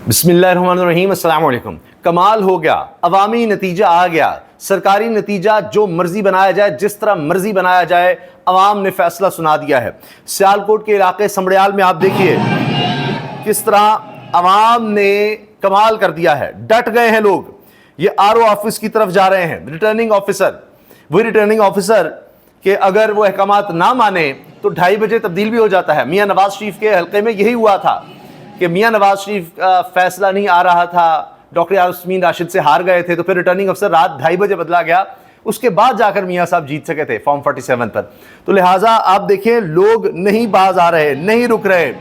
बिस्मिल्लाहिर्रहमानिर्रहीम, अस्सलाम वालेकुम। कमाल हो गया, अवामी नतीजा आ गया। सरकारी नतीजा जो मर्जी बनाया जाए, जिस तरह मर्जी बनाया जाए, अवाम ने फैसला सुना दिया है। सियालकोट के इलाके समड़ियाल में आप देखिए किस तरह अवाम ने कमाल कर दिया है। डट गए हैं लोग। ये आरओ ऑफिस की तरफ जा रहे हैं। रिटर्निंग ऑफिसर, वही रिटर्निंग ऑफिसर के अगर वो अहकामात ना माने तो 2:30 बजे तब्दील भी हो जाता है। मियां नवाज शरीफ के हल्के में यही हुआ था कि मियां नवाज शरीफ का फैसला नहीं आ रहा था, डॉक्टर यास्मीन राशिद से हार गए थे, तो फिर रिटर्निंग अफसर रात 2:30 बजे बदला गया। उसके बाद जाकर मियां साहब जीत सके थे फॉर्म 47 पर। तो लिहाजा आप देखें, लोग नहीं बाज आ रहे, नहीं रुक रहे।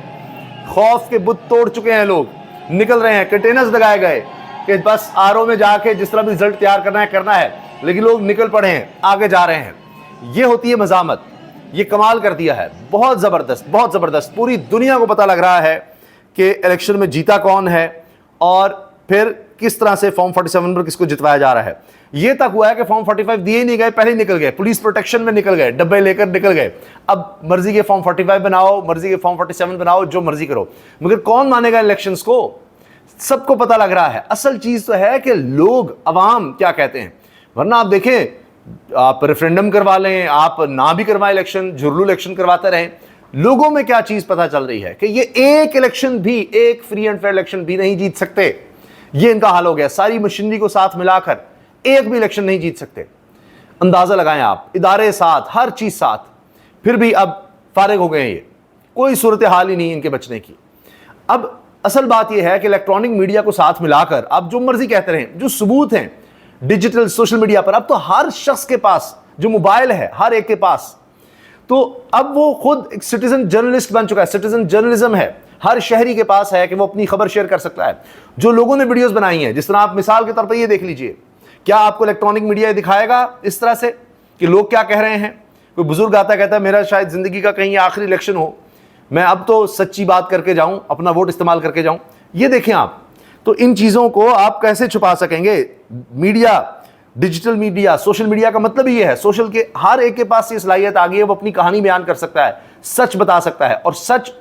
खौफ के बुत तोड़ चुके हैं लोग, निकल रहे हैं। कंटेनर्स लगाए गए कि बस आरओ में जाके जिस तरह भी रिजल्ट तैयार करना है, लेकिन लोग निकल पड़े हैं, आगे जा रहे हैं। ये होती है मजामत। ये कमाल कर दिया है, बहुत ज़बरदस्त, बहुत ज़बरदस्त। पूरी दुनिया को पता लग रहा है कि इलेक्शन में जीता कौन है और फिर किस तरह से फॉर्म 47 पर किसको जितवाया जा रहा है। यह तक हुआ है कि फॉर्म 45 दिए ही नहीं गए, पहले निकल गए, पुलिस प्रोटेक्शन में निकल गए, डब्बे लेकर निकल गए। अब मर्जी के फॉर्म 45 बनाओ, मर्जी के फॉर्म 47 बनाओ, जो मर्जी करो, मगर कौन मानेगा इलेक्शंस को? सबको पता लग रहा है। असल चीज तो है कि लोग, अवाम क्या कहते हैं। वरना आप देखें, आप रेफरेंडम करवा लें, आप ना भी करवाएं इलेक्शन, झुरलू इलेक्शन करवाते रहें, लोगों में क्या चीज पता चल रही है कि ये एक इलेक्शन भी, एक फ्री एंड फेयर इलेक्शन भी नहीं जीत सकते। ये इनका हाल हो गया। सारी मशीनरी को साथ मिलाकर एक भी इलेक्शन नहीं जीत सकते। अंदाजा लगाएं आप, इदारे साथ, हर चीज साथ, फिर भी अब फारिग हो गए हैं। ये कोई सूरत हाल ही नहीं इनके बचने की। अब असल बात यह है कि इलेक्ट्रॉनिक मीडिया को साथ मिलाकर आप जो मर्जी कहते रहें, जो सबूत हैं डिजिटल सोशल मीडिया पर, अब तो हर शख्स के पास जो मोबाइल है, हर एक के पास, तो अब वो खुद एक सिटीजन जर्नलिस्ट बन चुका है। सिटीजन जर्नलिज्म है, हर शहरी के पास है कि वो अपनी खबर शेयर कर सकता है। जो लोगों ने वीडियोस बनाई हैं, जिस तरह आप मिसाल के तौर पर ये देख लीजिए, क्या आपको इलेक्ट्रॉनिक मीडिया दिखाएगा इस तरह से कि लोग क्या कह रहे हैं? कोई बुजुर्ग आता कहता है मेरा शायद जिंदगी का कहीं आखिरी इलेक्शन हो, मैं अब तो सच्ची बात करके जाऊं, अपना वोट इस्तेमाल करके जाऊं। ये देखें आप, तो इन चीजों को आप कैसे छुपा सकेंगे? Media, digital media, social media का मतलब ही है, सोशल के हर एक के पास ये सलाहियत आ गई है, वो अपनी कहानी बयान कर सकता है, सच बता सकता है। और सच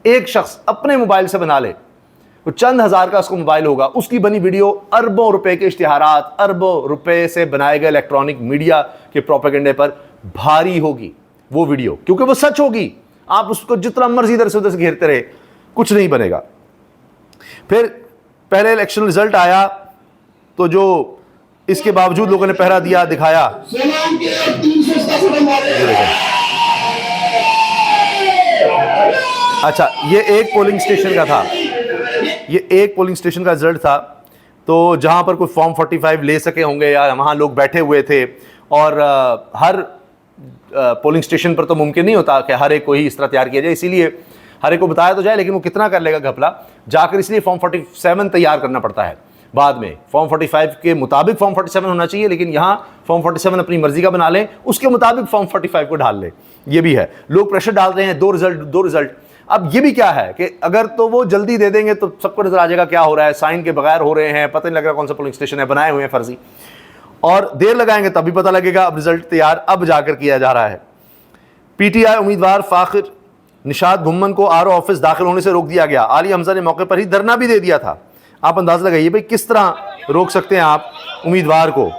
एक शख्स अपने मोबाइल से बना ले, वो चंद हजार का उसको मोबाइल होगा, उसकी बनी वीडियो अरबों रुपए के इश्तिहारात, अरबों रुपए से बनाए गए इलेक्ट्रॉनिक मीडिया के प्रोपेगेंडे पर भारी होगी वो वीडियो, क्योंकि वो सच होगी। आप उसको जितना मर्जी इधर से उधर से घेरते रहे, कुछ नहीं बनेगा। फिर पहले इलेक्शन रिजल्ट आया तो जो इसके बावजूद लोगों ने पहरा दिया, दिखाया। अच्छा, ये एक पोलिंग स्टेशन का था, ये एक पोलिंग स्टेशन का रिजल्ट था, तो जहां पर कोई फॉर्म 45 ले सके होंगे या वहां लोग बैठे हुए थे। और हर पोलिंग स्टेशन पर तो मुमकिन नहीं होता कि हर एक को ही इस तरह तैयार किया जाए, इसीलिए हर एक को बताया तो जाए, लेकिन वो कितना कर लेगा घपला जाकर, इसलिए फॉर्म 47 तैयार करना पड़ता है बाद में। फॉर्म 45 के मुताबिक फॉर्म 47 होना चाहिए, लेकिन यहाँ फॉर्म 47 अपनी मर्जी का बना लें, उसके मुताबिक फॉर्म 45 को डाल लें। ये भी है, लोग प्रेशर डाल रहे हैं, 2 रिजल्ट 2 रिजल्ट। अब ये भी क्या है कि अगर तो वो जल्दी दे देंगे तो सबको नजर आ जाएगा क्या हो रहा है, साइन के बगैर हो रहे हैं, पता नहीं लग रहा कौन सा पोलिंग स्टेशन है, बनाए हुए हैं फर्जी। और देर लगाएंगे तभी पता लगेगा, अब रिजल्ट तैयार अब जाकर किया जा रहा है। पीटीआई उम्मीदवार फाखिर निशात घुम्मन को आरओ ऑफिस दाखिल होने से रोक दिया गया। आली हमजा ने मौके पर ही धरना भी दे दिया था। आप अंदाजा लगाइए भाई, किस तरह रोक सकते हैं आप उम्मीदवार को?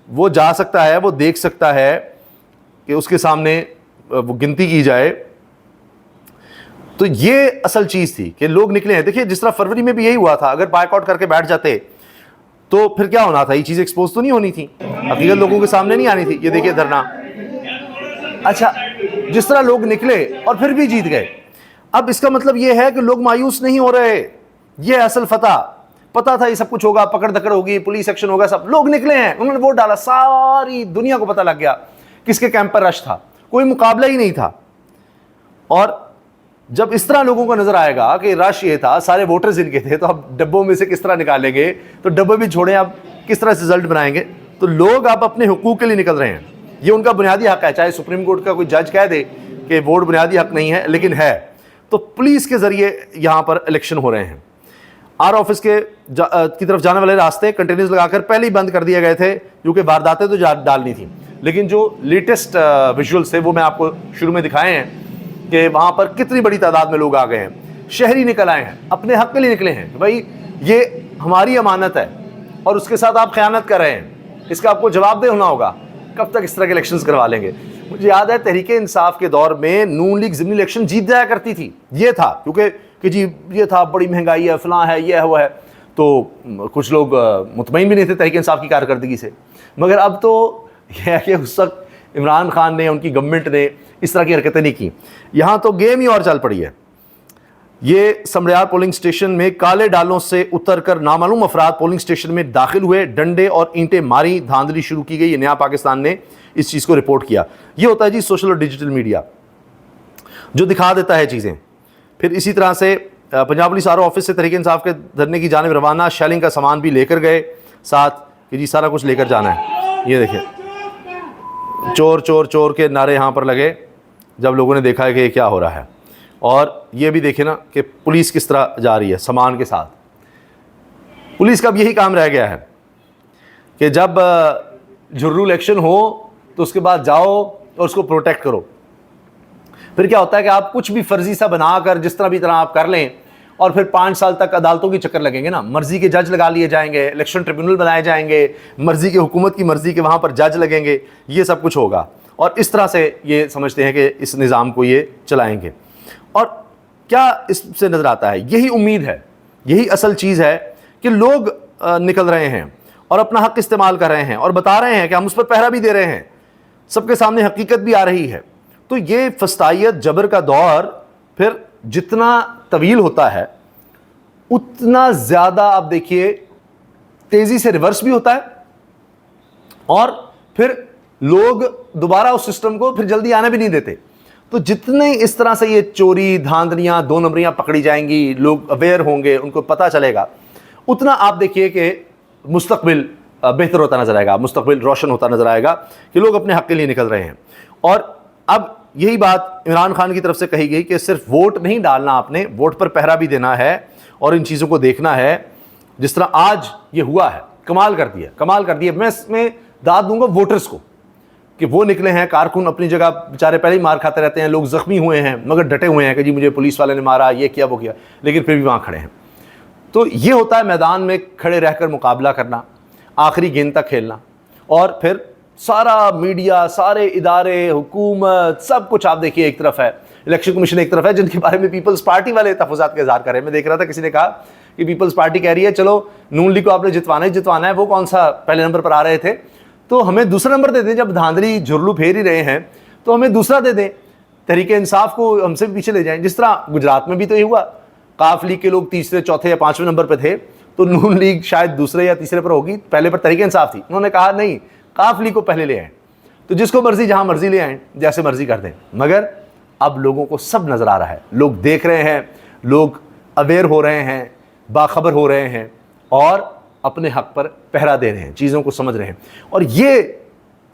वो जा सकता है, वो देख सकता है कि उसके सामने वो गिनती की जाए। तो ये असल चीज थी कि लोग निकले हैं। देखिए, जिस तरह फरवरी में भी यही हुआ था, अगर बायकॉट करके बैठ जाते तो फिर क्या होना था? ये चीज एक्सपोज तो नहीं होनी थी, हकीकत लोगों के सामने नहीं आनी थी। ये देखिए धरना। अच्छा, जिस तरह लोग निकले और फिर भी जीत गए, अब इसका मतलब यह है कि लोग मायूस नहीं हो रहे। ये असल फतह, पता था ये सब कुछ होगा, पकड़ धकड़ होगी, पुलिस एक्शन होगा, सब लोग निकले हैं, उन्होंने वोट डाला, सारी दुनिया को पता लग गया किसके कैंप पर रश था, कोई मुकाबला ही नहीं था। और जब इस तरह लोगों को नजर आएगा कि रश ये था, सारे वोटर्स इनके थे, तो अब डब्बों में से किस तरह निकालेंगे? तो डब्बे भी छोड़ें, अब किस तरह से रिजल्ट बनाएंगे? तो लोग अब अपने हुकूक के लिए निकल रहे हैं। ये उनका बुनियादी हक है, चाहे सुप्रीम कोर्ट का कोई जज कह दे कि वोट बुनियादी हक नहीं है, लेकिन है। तो पुलिस के जरिए यहां पर इलेक्शन हो रहे हैं। आर ऑफिस की तरफ जाने वाले रास्ते कंटेनर्स लगाकर पहले ही बंद कर दिए गए थे, क्योंकि वारदातें तो डालनी थी। लेकिन जो लेटेस्ट विजुअल्स थे वो मैं आपको शुरू में दिखाए हैं कि वहां पर कितनी बड़ी तादाद में लोग आ गए हैं। शहरी निकल आए हैं, अपने हक के लिए निकले हैं। भाई ये हमारी अमानत है और उसके साथ आप खयानत कर रहे हैं, इसका आपको जवाबदेह होना होगा। कब तक इस तरह के इलेक्शंस करवा लेंगे? मुझे याद है तहरीके इंसाफ के दौर में नून लीग ज़िमनी इलेक्शन जीत जाया करती थी। ये था क्योंकि कि जी ये था, बड़ी महंगाई है, फलां है, ये है, वो है, तो कुछ लोग मुतमईन भी नहीं थे तहरीके इंसाफ की कारकर्दगी से। मगर अब तो यह है कि उस वक्त इमरान खान ने, उनकी गवर्नमेंट ने इस तरह की हरकतें नहीं की। यहाँ तो गेम ही और चल पड़ी है। ये समड़ियाल पोलिंग स्टेशन में काले डालों से उतरकर नामालूम अफराद पोलिंग स्टेशन में दाखिल हुए, डंडे और ईंटें मारी, धांधली शुरू की गई। ये नया पाकिस्तान ने इस चीज़ को रिपोर्ट किया। ये होता है जी सोशल और डिजिटल मीडिया, जो दिखा देता है चीज़ें। फिर इसी तरह से पंजाब पुलिस आर ऑफिस से तहरीक इंसाफ के धरने की जानिब रवाना, शेलिंग का सामान भी लेकर गए साथ कि जी सारा कुछ लेकर जाना है। ये देखिए चोर चोर चोर के नारे यहाँ पर लगे जब लोगों ने देखा है कि ये क्या हो रहा है। और ये भी देखे ना कि पुलिस किस तरह जा रही है सामान के साथ। पुलिस का अब यही काम रह गया है कि जब झुर्रू इलेक्शन हो तो उसके बाद जाओ और उसको प्रोटेक्ट करो। फिर क्या होता है कि आप कुछ भी फर्जी सा बनाकर जिस तरह भी तरह आप कर लें और फिर 5 साल तक अदालतों के चक्कर लगेंगे ना, मर्जी के जज लगा लिए जाएंगे, इलेक्शन ट्रिब्यूनल बनाए जाएंगे, मर्जी के हुकूमत की मर्जी के वहाँ पर जज लगेंगे, ये सब कुछ होगा। और इस तरह से ये समझते हैं कि इस निज़ाम को ये चलाएंगे। और क्या इससे नज़र आता है? यही उम्मीद है, यही असल चीज़ है कि लोग निकल रहे हैं और अपना हक़ इस्तेमाल कर रहे हैं और बता रहे हैं कि हम उस पर पहरा भी दे रहे हैं, सबके सामने हकीकत भी आ रही है। तो ये फस्तायत जबर का दौर फिर जितना तवील होता है उतना ज़्यादा आप देखिए तेज़ी से रिवर्स भी होता है और फिर लोग दोबारा उस सिस्टम को फिर जल्दी आने भी नहीं देते। तो जितने इस तरह से ये चोरी, धांधलियाँ, 2 नंबरियाँ पकड़ी जाएंगी, लोग अवेयर होंगे, उनको पता चलेगा, उतना आप देखिए कि मुस्तकबिल बेहतर होता नजर आएगा, मुस्तकबिल रोशन होता नजर आएगा कि लोग अपने हक़ के लिए निकल रहे हैं। और अब यही बात इमरान खान की तरफ से कही गई कि सिर्फ वोट नहीं डालना, आपने वोट पर पहरा भी देना है और इन चीज़ों को देखना है। जिस तरह आज ये हुआ है, कमाल कर दिया, कमाल कर दिया। मैं इसमें दाद दूंगा वोटर्स को कि वो निकले हैं, कारकुन अपनी जगह बेचारे पहले ही मार खाते रहते हैं, लोग ज़ख्मी हुए हैं मगर डटे हुए हैं कि जी मुझे पुलिस वाले ने मारा, ये किया, वो किया, लेकिन फिर भी वहाँ खड़े हैं। तो ये होता है मैदान में खड़े रहकर मुकाबला करना, आखिरी गेंद तक खेलना। और फिर सारा मीडिया, सारे इदारे, हुकूमत, सब कुछ आप देखिए एक तरफ है, इलेक्शन कमीशन एक तरफ है, जिनके बारे में पीपल्स पार्टी वाले तफज़ात का इज़हार कर रहे हैं। मैं देख रहा था किसी ने कहा कि पीपल्स पार्टी कह रही है चलो नून लीग को आपने जितवाना ही जितवाना है, वो कौन सा पहले नंबर पर आ रहे थे तो हमें दूसरा नंबर दे दें। जब धांधली झुर्लू फेर ही रहे हैं तो हमें दूसरा दे दें, तहरीके इंसाफ को हमसे भी पीछे ले जाएं। जिस तरह गुजरात में भी तो ये हुआ, काफ लीग के लोग तीसरे, चौथे या 5वें नंबर पर थे तो नून लीग शायद दूसरे या तीसरे पर होगी, पहले पर तहरीके इंसाफ थी। उन्होंने कहा नहीं, काफ लीग को पहले ले आए, तो जिसको मर्जी जहां मर्जी ले आए, जैसे मर्जी कर दें। मगर अब लोगों को सब नजर आ रहा है, लोग देख रहे हैं, लोग अवेयर हो रहे हैं, बाखबर हो रहे हैं और अपने हक पर पहरा दे रहे हैं, चीज़ों को समझ रहे हैं। और ये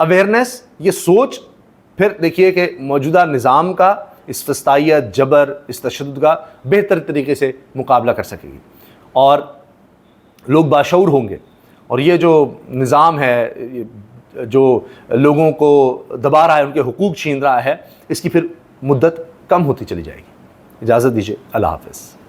अवेयरनेस, ये सोच फिर देखिए कि मौजूदा निज़ाम का इस फस्तायत, जबर, इस तशद्दुद का बेहतर तरीके से मुकाबला कर सकेगी और लोग बाशऊर होंगे। और ये जो निज़ाम है जो लोगों को दबा रहा है, उनके हुकूक छीन रहा है, इसकी फिर मुद्दत कम होती चली जाएगी। इजाज़त दीजिए, अल्लाह हाफ़िज़।